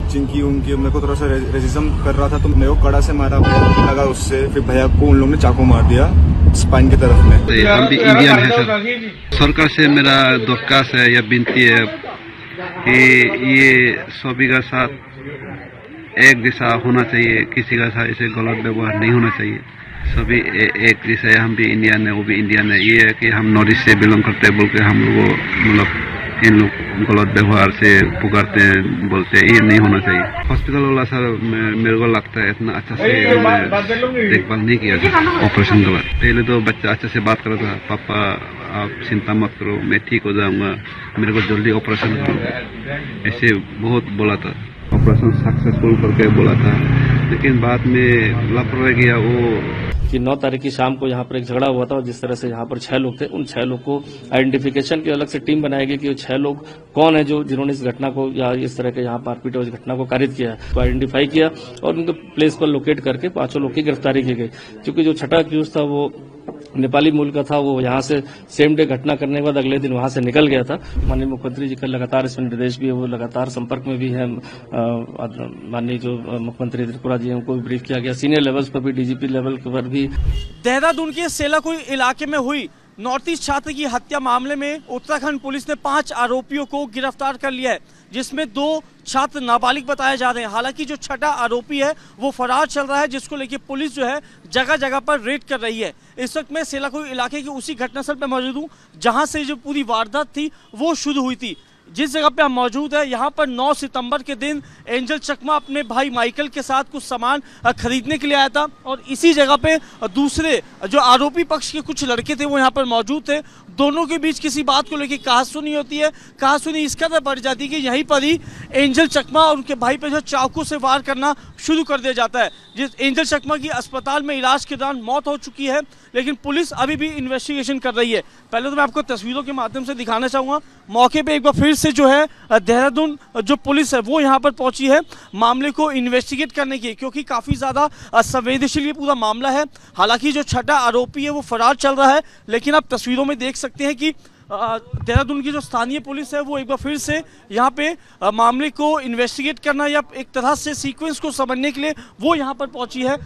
जिनकी उनकी मेरे को थोड़ा सा रेसिज्म कर रहा था, तो मेरे को कड़ा से मारा, लगा उससे, फिर भैया को उन लोगों ने चाकू मार दिया स्पाइन की तरफ में। हम भी इंडियन है सर। सरकार से मेरा दरख्वास्त है या विनती है कि ये सभी का साथ एक जैसा होना चाहिए, किसी का साथ ऐसे गलत व्यवहार नहीं होना चाहिए। सभी एक जैसा है, हम भी इंडियन है, वो भी इंडियन है। ये है कि हम नॉर्थ ईस्ट से बिलोंग करते हैं बोल के हम लोग मतलब इन लोग गलत व्यवहार से पुकारते हैं, बोलते हैं, ये नहीं होना चाहिए। हॉस्पिटल वाला सर मेरे को लगता है इतना अच्छा से देखभाल नहीं किया था ऑपरेशन के बाद। पहले तो बच्चा अच्छे से बात कर रहा था, पापा आप चिंता मत करो, मैं ठीक हो जाऊंगा, मेरे को जल्दी ऑपरेशन करो, ऐसे बहुत बोला था। ऑपरेशन सक्सेसफुल करके बोला था, लेकिन बाद में लापरवाही किया वो कि 9 तारीख की शाम को यहाँ पर एक झगड़ा हुआ था और जिस तरह से यहाँ पर 6 लोग थे, उन 6 लोग को आइडेंटिफिकेशन की अलग से टीम बनाई गई कि वो 6 लोग कौन है जो जिन्होंने इस घटना को या इस तरह के यहाँ मारपीट और इस घटना को कारित किया है। तो आइडेंटिफाई किया और उनके प्लेस पर लोकेट करके 5 लोग की गिरफ्तारी की गई। क्योंकि जो छठा अक्यूज था वो नेपाली मूल का था, वो यहाँ से सेम डे घटना करने के बाद अगले दिन वहां से निकल गया था। माननीय मुख्यमंत्री जी का लगातार इसमें निर्देश भी है, वो लगातार संपर्क में भी है। माननीय जो मुख्यमंत्री त्रिपुरा जी हैं उनको भी ब्रीफ किया गया, सीनियर लेवल्स पर भी, डीजीपी लेवल पर भी। देहरादून के सेलाकुई इलाके में हुई नॉर्थ ईस्ट छात्र की हत्या मामले में उत्तराखंड पुलिस ने 5 आरोपियों को गिरफ्तार कर लिया है, जिसमें 2 छात्र नाबालिग बताए जा रहे हैं। हालांकि जो छठा आरोपी है वो फरार चल रहा है, जिसको लेकर पुलिस जो है जगह जगह पर रेड कर रही है। इस वक्त मैं सेलाकुई इलाके के उसी घटनास्थल पर मौजूद हूँ जहां से जो पूरी वारदात थी वो शुरू हुई थी। जिस जगह पे हम मौजूद है यहाँ पर 9 सितंबर के दिन एंजल चकमा अपने भाई माइकल के साथ कुछ सामान खरीदने के लिए आया था और इसी जगह पे दूसरे जो आरोपी पक्ष के कुछ लड़के थे वो यहाँ पर मौजूद थे। दोनों के बीच किसी बात को लेकर कहासुनी होती है। कहासुनी इस कदर बढ़ जाती है कि यहीं पर ही एंजल चकमा और उनके भाई पे जो चाकू से वार करना शुरू कर दिया जाता है। जिस एंजल चकमा की अस्पताल में इलाज के दौरान मौत हो चुकी है, लेकिन पुलिस अभी भी इन्वेस्टिगेशन कर रही है। पहले तो मैं आपको तस्वीरों के माध्यम से दिखाना चाहूँगा। मौके पे एक बार फिर से जो है देहरादून जो पुलिस है वो यहाँ पर पहुंची है मामले को इन्वेस्टिगेट करने की, क्योंकि काफ़ी ज़्यादा संवेदनशील ये पूरा मामला है। हालांकि जो छठा आरोपी है वो फरार चल रहा है, लेकिन आप तस्वीरों में देख सकते हैं कि देहरादून की जो स्थानीय पुलिस है वो एक बार फिर से यहाँ पे मामले को इन्वेस्टिगेट करना या एक तरह से सीक्वेंस को समझने के लिए वो यहाँ पर पहुंची है।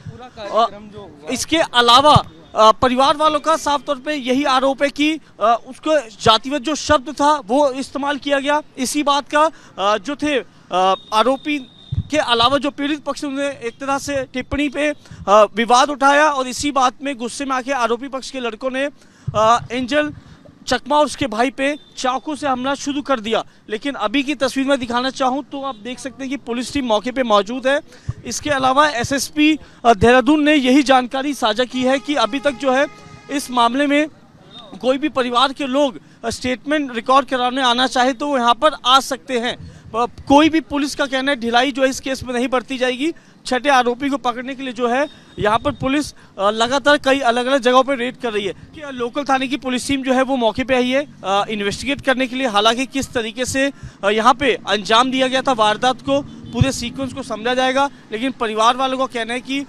इसके अलावा परिवार वालों का साफ तौर पे यही आरोप है कि उसको जातिगत जो शब्द था वो इस्तेमाल किया गया। इसी बात का जो थे आरोपी के अलावा जो पीड़ित पक्ष ने एक तरह से टिप्पणी पे विवाद उठाया और इसी बात में गुस्से में आके आरोपी पक्ष के लड़कों ने एंजल चकमा और उसके भाई पे चाकू से हमला शुरू कर दिया। लेकिन अभी की तस्वीर में दिखाना चाहूँ तो आप देख सकते हैं कि पुलिस टीम मौके पे मौजूद है। इसके अलावा एसएसपी देहरादून ने यही जानकारी साझा की है कि अभी तक जो है इस मामले में कोई भी परिवार के लोग स्टेटमेंट रिकॉर्ड कराने आना चाहे तो वो यहाँ पर आ सकते हैं। कोई भी पुलिस का कहना है ढिलाई जो है इस केस में नहीं बरती जाएगी। छठे आरोपी को पकड़ने के लिए जो है यहाँ पर पुलिस लगातार कई अलग अलग जगहों पर रेड कर रही है। कि लोकल थाने की पुलिस टीम जो है वो मौके पे आई है इन्वेस्टिगेट करने के लिए। हालांकि किस तरीके से यहाँ पे अंजाम दिया गया था वारदात को, पूरे सीक्वेंस को समझा जाएगा, लेकिन परिवार वालों का कहना है कि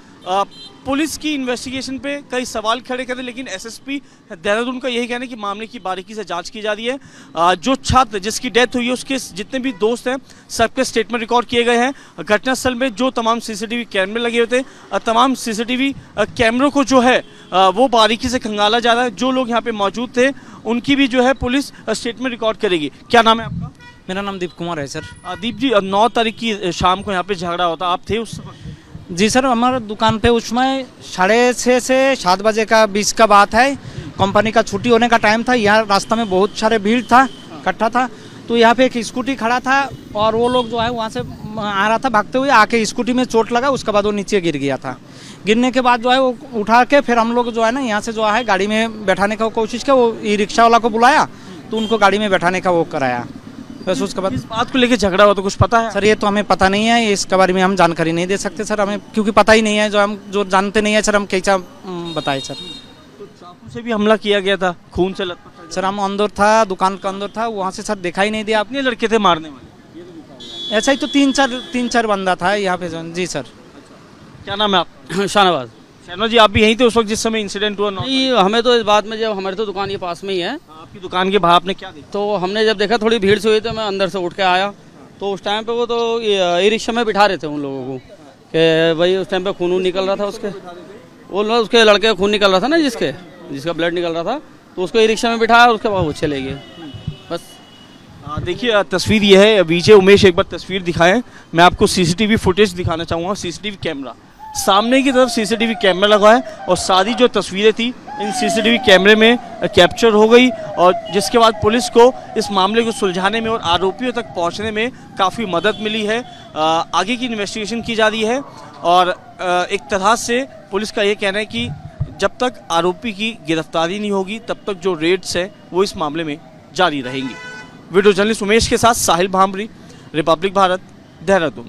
पुलिस की इन्वेस्टिगेशन पे कई सवाल खड़े करें। लेकिन एसएसपी देहरादून का यही कहना है कि मामले की बारीकी से जांच की जा रही है। जो छात्र जिसकी डेथ हुई है उसके जितने भी दोस्त हैं सबके स्टेटमेंट रिकॉर्ड किए गए हैं। घटनास्थल में जो तमाम सीसीटीवी कैमरे लगे हुए थे, तमाम सीसीटीवी कैमरों को जो है वो बारीकी से खंगाला जा रहा है। जो लोग यहाँ पे मौजूद थे उनकी भी जो है पुलिस स्टेटमेंट रिकॉर्ड करेगी। क्या नाम है आपका? मेरा नाम दीप कुमार है सर। दीप जी, 9 तारीख की शाम को यहाँ पे झगड़ा होता, आप थे उस वक्त? जी सर, हमारे दुकान पे उसमें 6:30 से 7 बजे का बीच का बात है। कंपनी का छुट्टी होने का टाइम था। यहाँ रास्ता में बहुत सारे भीड़ था, इकट्ठा था। तो यहाँ पे एक स्कूटी खड़ा था और वो लोग जो है वहाँ से आ रहा था भागते हुए, आके स्कूटी में चोट लगा। उसके बाद वो नीचे गिर गया था। गिरने के बाद जो है वो उठा के फिर हम लोग जो है ना यहाँ से जो है गाड़ी में बैठाने का कोशिश किया। वो ई रिक्शा वाला को बुलाया तो उनको गाड़ी में बैठाने का वो कराया। बस उसके बाद इस बात को लेकर झगड़ा हुआ तो कुछ पता है? सर ये तो हमें पता नहीं है, इसके बारे में हम जानकारी नहीं दे सकते सर, हमें क्योंकि पता ही नहीं है। जो जानते नहीं है सर हम कैसा बताए सर। तो चाकू से भी हमला किया गया था, खून से लथपथ सर। हम अंदर था, दुकान का अंदर था, वहाँ से सर दिखा ही नहीं दिया। अपने लड़के थे मारने वाले? ऐसा ही तो 3-4 बंदा था यहाँ पे। जी सर। क्या नाम है आप? शाहनवाज। शहनवाज जी, आप भी यहीं थे उस वक्त जिस समय इंसिडेंट हुआ? नहीं, हमें तो इस बात में, जब हमारे तो दुकान ये पास में ही है। आपकी दुकान के बाहर आपने क्या देखा? तो हमने जब देखा थोड़ी भीड़ से हुई तो मैं अंदर से उठ के आया तो उस टाइम पे वो तो ई रिक्शा में बिठा रहे थे उन लोगों को कि भाई उस टाइम पे खून निकल रहा था उसके लड़के का खून निकल रहा था ना जिसका ब्लड निकल रहा था, तो उसको ई रिक्शा में बिठाया और उसके बाद वो चले गए बस। देखिए तस्वीर ये है। विजय उमेश एक बार तस्वीर दिखाएं। मैं आपको सीसीटीवी फुटेज दिखाना चाहूँगा। सीसीटीवी कैमरा सामने की तरफ सीसीटीवी कैमरा लगा है और सारी जो तस्वीरें थी इन सीसीटीवी कैमरे में कैप्चर हो गई, और जिसके बाद पुलिस को इस मामले को सुलझाने में और आरोपियों तक पहुंचने में काफ़ी मदद मिली है। आगे की इन्वेस्टिगेशन की जा रही है और एक तरह से पुलिस का ये कहना है कि जब तक आरोपी की गिरफ्तारी नहीं होगी तब तक जो रेड्स है वो इस मामले में जारी रहेंगी। वीडियो जर्नलिस्ट उमेश के साथ साहिल भामरी, रिपब्लिक भारत, देहरादून।